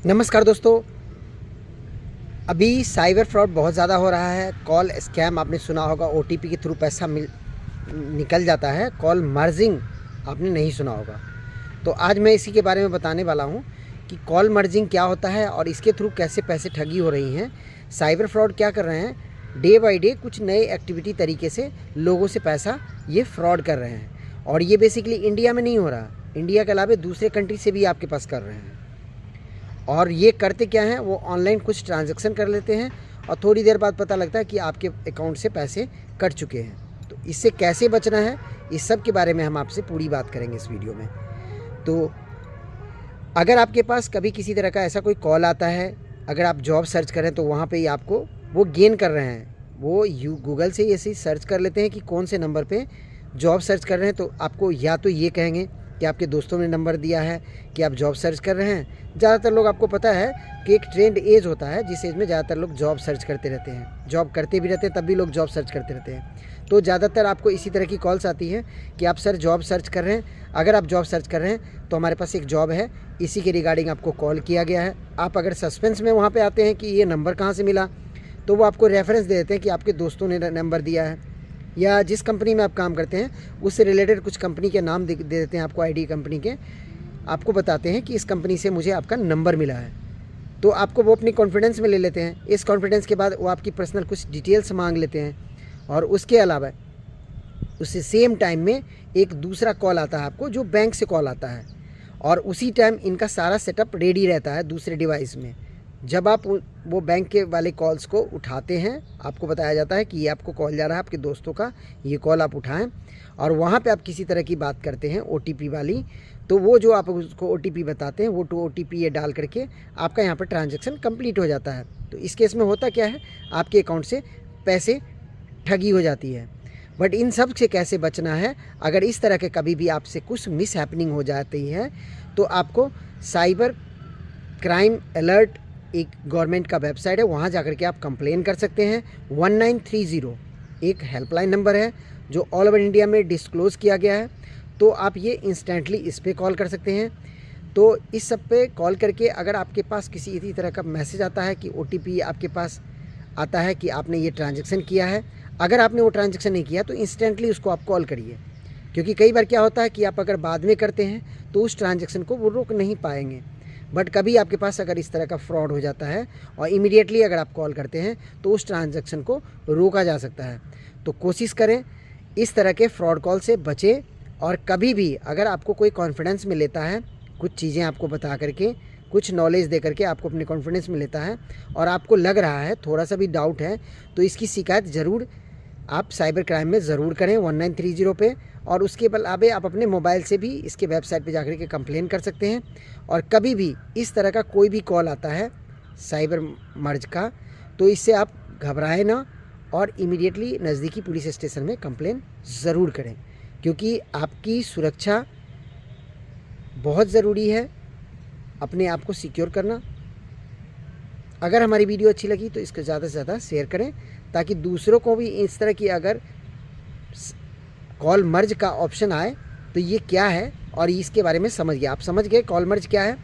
नमस्कार दोस्तों। अभी साइबर फ्रॉड बहुत ज़्यादा हो रहा है। कॉल स्कैम आपने सुना होगा, ओटीपी के थ्रू पैसा निकल जाता है। कॉल मर्जिंग आपने नहीं सुना होगा। तो आज मैं इसी के बारे में बताने वाला हूँ कि कॉल मर्जिंग क्या होता है और इसके थ्रू कैसे पैसे ठगी हो रही हैं। साइबर फ्रॉड क्या कर रहे हैं, डे बाई डे कुछ नए एक्टिविटी तरीके से लोगों से पैसा ये फ्रॉड कर रहे हैं। और ये बेसिकली इंडिया में नहीं हो रहा, इंडिया के अलावा दूसरे कंट्री से भी आपके पास कर रहे हैं। और ये करते क्या हैं, वो ऑनलाइन कुछ ट्रांजैक्शन कर लेते हैं और थोड़ी देर बाद पता लगता है कि आपके अकाउंट से पैसे कट चुके हैं। तो इससे कैसे बचना है, इस सब के बारे में हम आपसे पूरी बात करेंगे इस वीडियो में। तो अगर आपके पास कभी किसी तरह का ऐसा कोई कॉल आता है, अगर आप जॉब सर्च करें तो वहाँ पे ही आपको वो गेन कर रहे हैं, वो गूगल से ऐसे सर्च कर लेते हैं कि कौन से नंबर पे जॉब सर्च कर रहे हैं। तो आपको या तो ये कहेंगे कि आपके दोस्तों ने नंबर दिया है कि आप जॉब सर्च कर रहे हैं। ज़्यादातर लोग, आपको पता है कि एक ट्रेंड एज होता है जिस एज में ज़्यादातर लोग जॉब सर्च करते रहते हैं, जॉब करते भी रहते हैं तब भी लोग जॉब सर्च करते रहते हैं। तो ज़्यादातर आपको इसी तरह की कॉल्स आती हैं कि आप सर जॉब सर्च कर रहे हैं। अगर आप जॉब सर्च कर रहे हैं तो हमारे पास एक जॉब है, इसी के रिगार्डिंग आपको कॉल किया गया है। आप अगर सस्पेंस में वहाँ पर आते हैं कि ये नंबर कहाँ से मिला, तो वो आपको रेफरेंस दे देते हैं कि आपके दोस्तों ने नंबर दिया है, या जिस कंपनी में आप काम करते हैं उससे रिलेटेड कुछ कंपनी के नाम दे देते हैं आपको, आईडी कंपनी के। आपको बताते हैं कि इस कंपनी से मुझे आपका नंबर मिला है। तो आपको वो अपनी कॉन्फिडेंस में ले लेते हैं। इस कॉन्फिडेंस के बाद वो आपकी पर्सनल कुछ डिटेल्स मांग लेते हैं और उसके अलावा उसी सेम टाइम में एक दूसरा कॉल आता है आपको, जो बैंक से कॉल आता है। और उसी टाइम इनका सारा सेटअप रेडी रहता है दूसरे डिवाइस में। जब आप वो बैंक के वाले कॉल्स को उठाते हैं, आपको बताया जाता है कि ये आपको कॉल जा रहा है आपके दोस्तों का, ये कॉल आप उठाएं। और वहाँ पे आप किसी तरह की बात करते हैं ओटीपी वाली, तो वो जो आप उसको ओटीपी बताते हैं, वो ओटीपी ये डाल करके आपका यहाँ पर ट्रांजैक्शन कंप्लीट हो जाता है। तो इस केस में होता क्या है, आपके अकाउंट से पैसे ठगी हो जाती है। बट इन सब से कैसे बचना है, अगर इस तरह के कभी भी आपसे कुछ मिस हैपनिंग हो जाती है तो आपको साइबर क्राइम अलर्ट, एक गवर्नमेंट का वेबसाइट है, वहाँ जाकर के आप कंप्लेन कर सकते हैं। 1930 एक हेल्पलाइन नंबर है जो ऑल ओवर इंडिया में डिस्क्लोज़ किया गया है। तो आप ये इंस्टेंटली इस पर कॉल कर सकते हैं। तो इस सब पे कॉल करके अगर आपके पास किसी इसी तरह का मैसेज आता है कि ओटीपी आपके पास आता है कि आपने ये ट्रांजैक्शन किया है, अगर आपने वो ट्रांजैक्शन नहीं किया तो इंस्टेंटली उसको आप कॉल करिए। क्योंकि कई बार क्या होता है कि आप अगर बाद में करते हैं तो उस ट्रांजैक्शन को वो रोक नहीं पाएंगे। बट कभी आपके पास अगर इस तरह का फ्रॉड हो जाता है और इमीडिएटली अगर आप कॉल करते हैं तो उस ट्रांजैक्शन को रोका जा सकता है। तो कोशिश करें इस तरह के फ्रॉड कॉल से बचें। और कभी भी अगर आपको कोई कॉन्फिडेंस में लेता है, कुछ चीज़ें आपको बता करके, कुछ नॉलेज दे करके आपको अपने कॉन्फिडेंस में लेता है और आपको लग रहा है, थोड़ा सा भी डाउट है, तो इसकी शिकायत ज़रूर आप साइबर क्राइम में ज़रूर करें 1930 पे। और उसके अलावा आप अपने मोबाइल से भी इसके वेबसाइट पे जाकर के कंप्लेन कर सकते हैं। और कभी भी इस तरह का कोई भी कॉल आता है साइबर मर्ज का, तो इससे आप घबराएं ना और इमीडिएटली नज़दीकी पुलिस स्टेशन में कंप्लेन ज़रूर करें, क्योंकि आपकी सुरक्षा बहुत ज़रूरी है, अपने आप को सिक्योर करना। अगर हमारी वीडियो अच्छी लगी तो इसको ज़्यादा से ज़्यादा शेयर करें, ताकि दूसरों को भी इस तरह की अगर कॉल मर्ज का ऑप्शन आए तो ये क्या है और इसके बारे में समझ गए। आप समझ गए कॉल मर्ज क्या है।